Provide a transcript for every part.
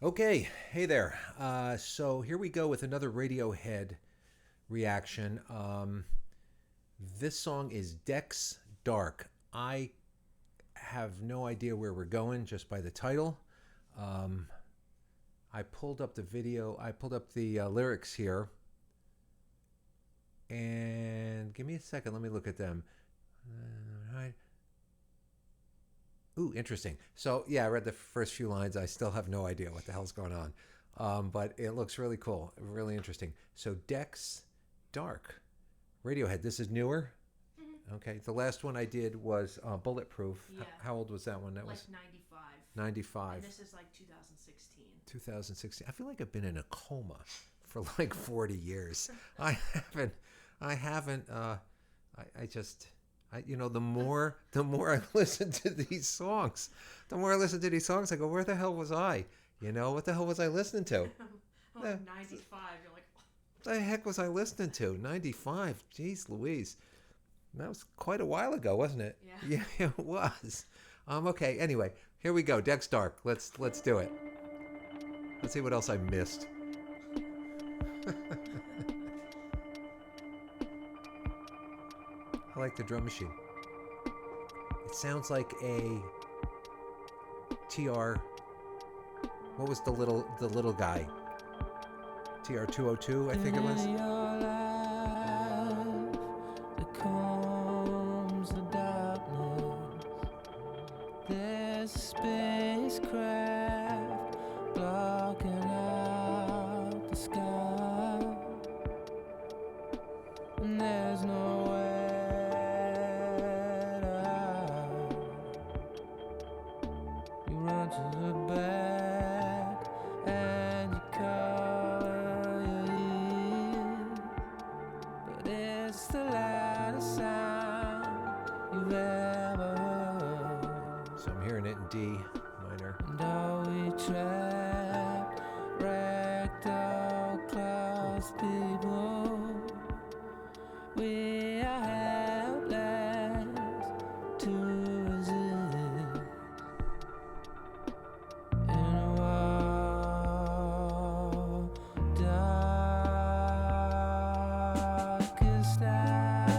Okay, hey there. So here we go with another Radiohead reaction. This song is Dex Dark. I have no idea where we're going just by the title. Um, I pulled up the video, I pulled up the lyrics here, and give me a second, let me look at them. Right. Ooh, interesting. So, yeah, I read the first few lines. I still have no idea what the hell's going on. But it looks really cool, really interesting. So, Dex Dark. Radiohead, this is newer. Okay, the last one I did was Bulletproof. Yeah, How old was that one? That like was 95. And 95, this is like 2016. 2016. I feel like I've been in a coma for like 40 years. I haven't, I haven't, I just, the more I listen to these songs, the more I listen to these songs, I go, where the hell was I? What the hell was I listening to? I'm The, like 95. You're like, the heck was I listening to? 95. Jeez Louise. That was quite a while ago, wasn't it? yeah. Yeah, it was. Okay, anyway, here we go. Dex Dark. Let's do it. Let's see what else I missed. I like the drum machine. It sounds like a TR. What was the little guy? TR 202, I think it was. There's a spacecraft blocking out the sky, and there's nowhere to hide. You run to the back and you cover your ears, but it's the loudest sound you've ever heard. So I'm hearing it in D minor. And are we trapped, wrecked out class people? We are helpless to resist in a world darkest hour.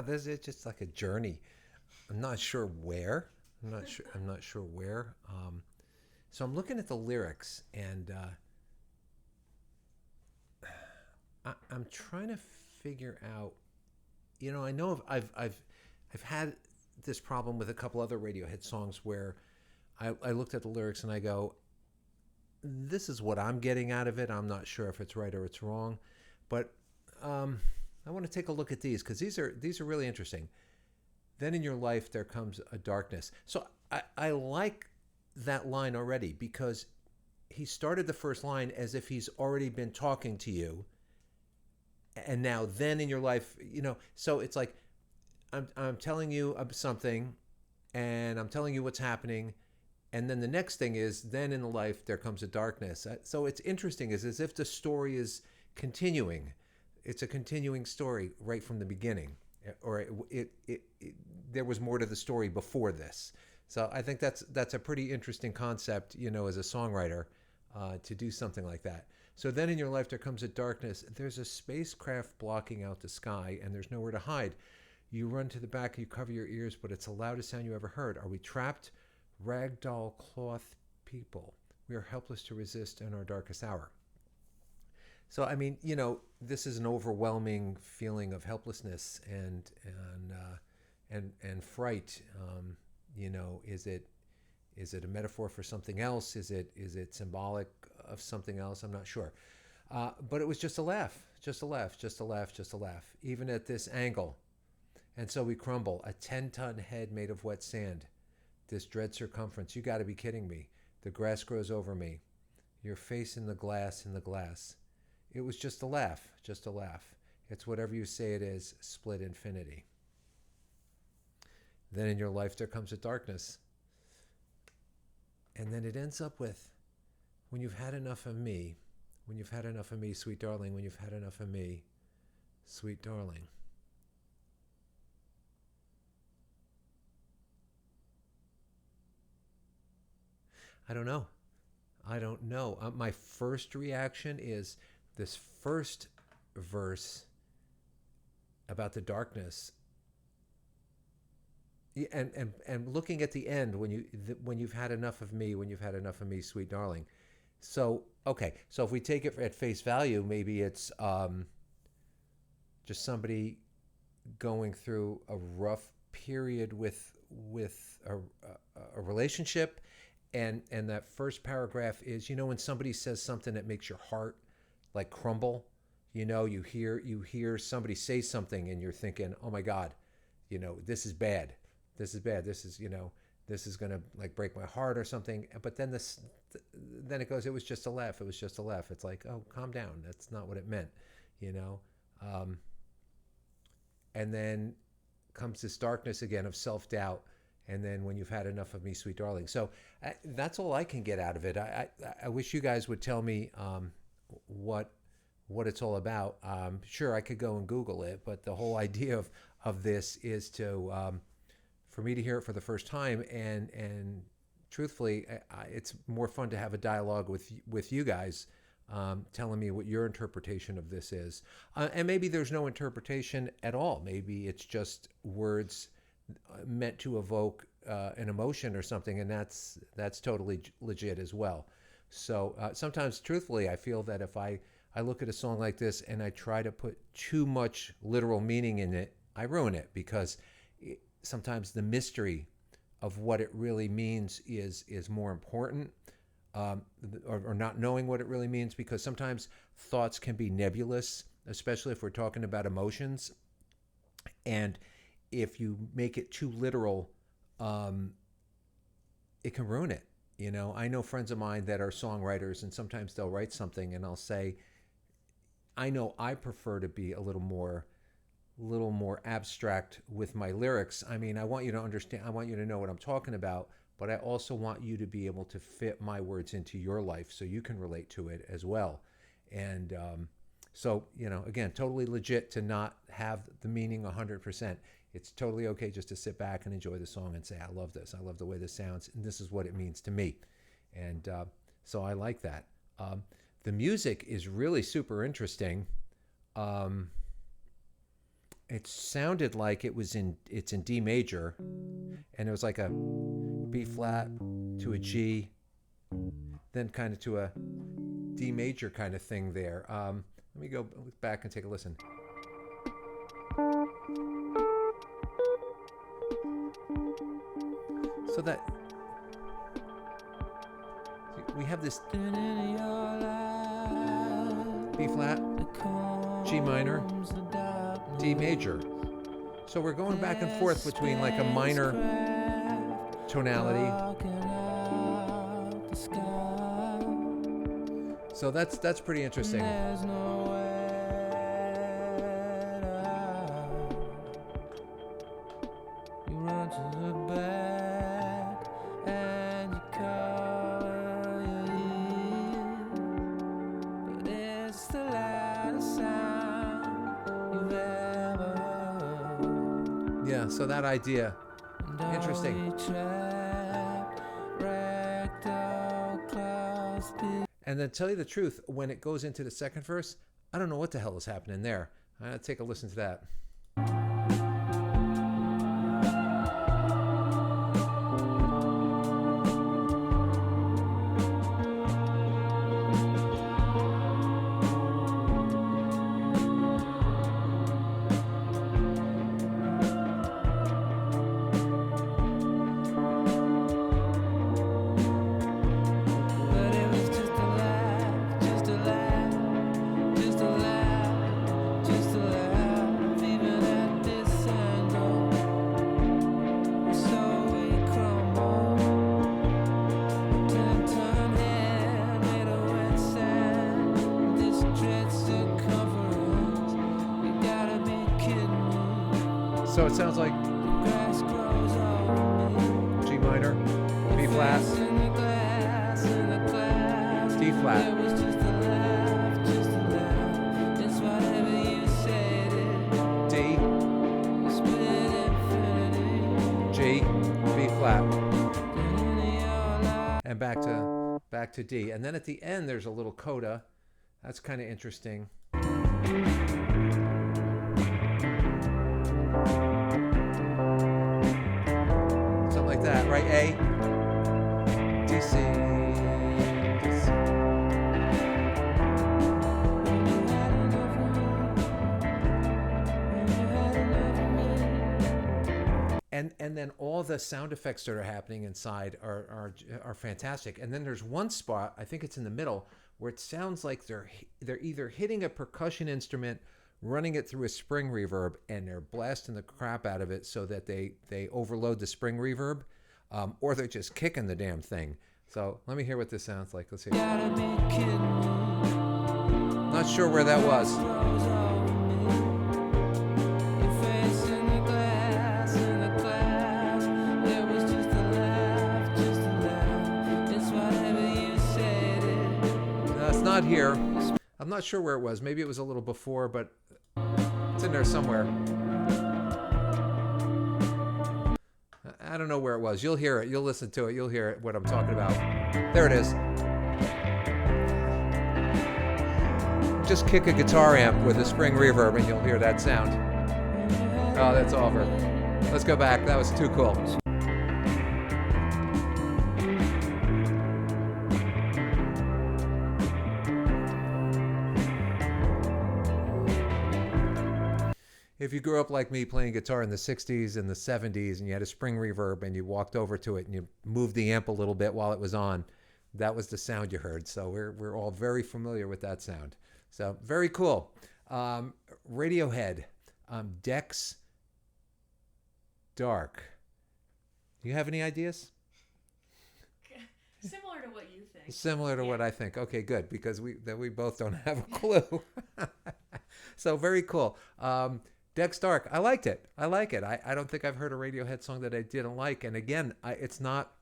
This is just like a journey. I'm not sure where. I'm not sure where. So I'm looking at the lyrics, and I'm trying to figure out. I know I've had this problem with a couple other Radiohead songs where I looked at the lyrics and I go, this is what I'm getting out of it. I'm not sure if it's right or it's wrong, but I want to take a look at these because these are really interesting. Then in your life there comes a darkness. So I like that line already because he started the first line as if he's already been talking to you, and now then in your life, so it's like I'm telling you something, and I'm telling you what's happening, and then the next thing is then in the life there comes a darkness. So it's interesting. It's as if the story is continuing. It's a continuing story right from the beginning, or there was more to the story before this. So I think that's a pretty interesting concept, as a songwriter, to do something like that. So then in your life there comes a darkness. There's a spacecraft blocking out the sky, and there's nowhere to hide. You run to the back, you cover your ears, but it's the loudest sound you ever heard. Are we trapped? Ragdoll cloth people. We are helpless to resist in our darkest hour. So I mean, this is an overwhelming feeling of helplessness and fright. Is it a metaphor for something else? Is it symbolic of something else? I'm not sure. But it was just a laugh, just a laugh, just a laugh, just a laugh. Even at this angle, and so we crumble. A 10-ton head made of wet sand. This dread circumference. You got to be kidding me. The grass grows over me. Your face in the glass, in the glass. It was just a laugh, just a laugh. It's whatever you say it is, split infinity. Then in your life there comes a darkness. And then it ends up with, when you've had enough of me, when you've had enough of me, sweet darling, when you've had enough of me, sweet darling. I don't know. I don't know. My first reaction is this first verse about the darkness, and looking at the end when you've had enough of me, when you've had enough of me, sweet darling. So okay, so if we take it at face value, maybe it's just somebody going through a rough period with a relationship. And that first paragraph is, when somebody says something that makes your heart like crumble, you hear somebody say something and you're thinking, oh my God, this is bad. This is bad. This is, this is going to like break my heart or something. But then then it goes, it was just a laugh. It was just a laugh. It's like, oh, calm down. That's not what it meant, and then comes this darkness again of self-doubt. And then when you've had enough of me, sweet darling. So that's all I can get out of it. I wish you guys would tell me what it's all about. Sure, I could go and Google it, but the whole idea of this is for me to hear it for the first time. And truthfully, it's more fun to have a dialogue with you guys, telling me what your interpretation of this is. And maybe there's no interpretation at all. Maybe it's just words meant to evoke an emotion or something, and that's totally legit as well. So sometimes, truthfully, I feel that if I look at a song like this and I try to put too much literal meaning in it, I ruin it, because sometimes the mystery of what it really means is more important, or not knowing what it really means, because sometimes thoughts can be nebulous, especially if we're talking about emotions. And if you make it too literal, it can ruin it. I know friends of mine that are songwriters, and sometimes they'll write something and I'll say, I know I prefer to be a little more abstract with my lyrics. I mean, I want you to understand, I want you to know what I'm talking about, but I also want you to be able to fit my words into your life so you can relate to it as well. And so, again, totally legit to not have the meaning 100%. It's totally okay just to sit back and enjoy the song and say, I love this. I love the way this sounds, and this is what it means to me. And so I like that. The music is really super interesting. it sounded like it's in D major, and it was like a B flat to a G, then kind of to a D major kind of thing there. Let me go back and take a listen. So that we have this B flat, G minor, D major. So we're going back and forth between like a minor tonality. So that's pretty interesting. Yeah, so that idea, interesting. And then tell you the truth, when it goes into the second verse, I don't know what the hell is happening there. I'm gonna take a listen to that. So it sounds like G minor, B flat, D flat. D, G, B flat, and back to D. And then at the end there's a little coda. That's kind of interesting. Something like that, right? A, D, C, D, C. And then all the sound effects that are happening inside are fantastic. And then there's one spot, I think it's in the middle, where it sounds like they're either hitting a percussion instrument, running it through a spring reverb, and they're blasting the crap out of it so that they overload the spring reverb, or they're just kicking the damn thing. So let me hear what this sounds like. Let's see. Not sure where that was. No, it's not here. I'm not sure where it was. Maybe it was a little before, but it's in there somewhere. I don't know where it was. You'll hear it. You'll listen to it. You'll hear it, what I'm talking about. There it is. Just kick a guitar amp with a spring reverb and you'll hear that sound. Oh, that's over. Let's go back. That was too cool. If you grew up like me playing guitar in the 60s and the 70s and you had a spring reverb and you walked over to it and you moved the amp a little bit while it was on, that was the sound you heard. So we're all very familiar with that sound. So very cool. Radiohead, Dex Dark. Do you have any ideas? Similar to what you think. Similar to what I think. Okay, good, because we both don't have a clue. So very cool. Dex Dark, I liked it. I like it. I don't think I've heard a Radiohead song that I didn't like. And again, it's not,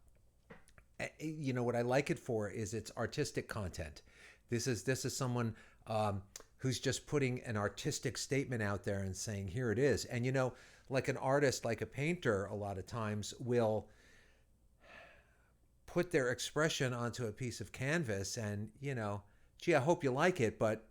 what I like it for is its artistic content. This is someone who's just putting an artistic statement out there and saying, here it is. And, like an artist, like a painter, a lot of times will put their expression onto a piece of canvas and, gee, I hope you like it, but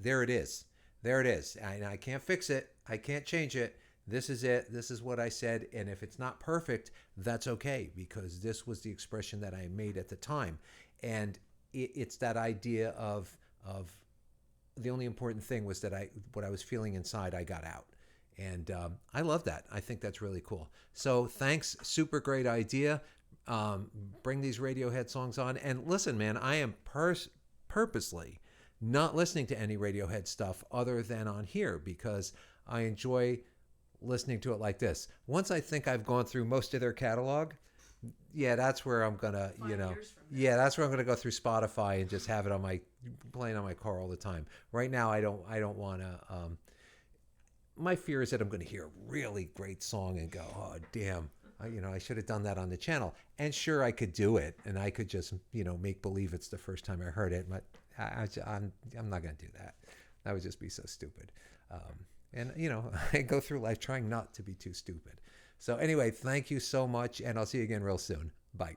there it is. There it is. I can't fix it. I can't change it. This is it. This is what I said. And if it's not perfect, that's okay because this was the expression that I made at the time. And it's that idea of the only important thing was that what I was feeling inside, I got out. And I love that. I think that's really cool. So thanks. Super great idea. Bring these Radiohead songs on. And listen, man, I am purposely not listening to any Radiohead stuff other than on here because I enjoy listening to it like this. Once I think I've gone through most of their catalog, yeah, that's where I'm gonna, 5 years from now. yeah, that's where I'm gonna go through Spotify and just have it on my playing on my car all the time. Right now, I don't want to. My fear is that I'm going to hear a really great song and go, oh damn, I should have done that on the channel. And sure, I could do it, and I could just make believe it's the first time I heard it. But I'm not going to do that. That would just be so stupid. And I go through life trying not to be too stupid. So anyway, thank you so much, and I'll see you again real soon. Bye.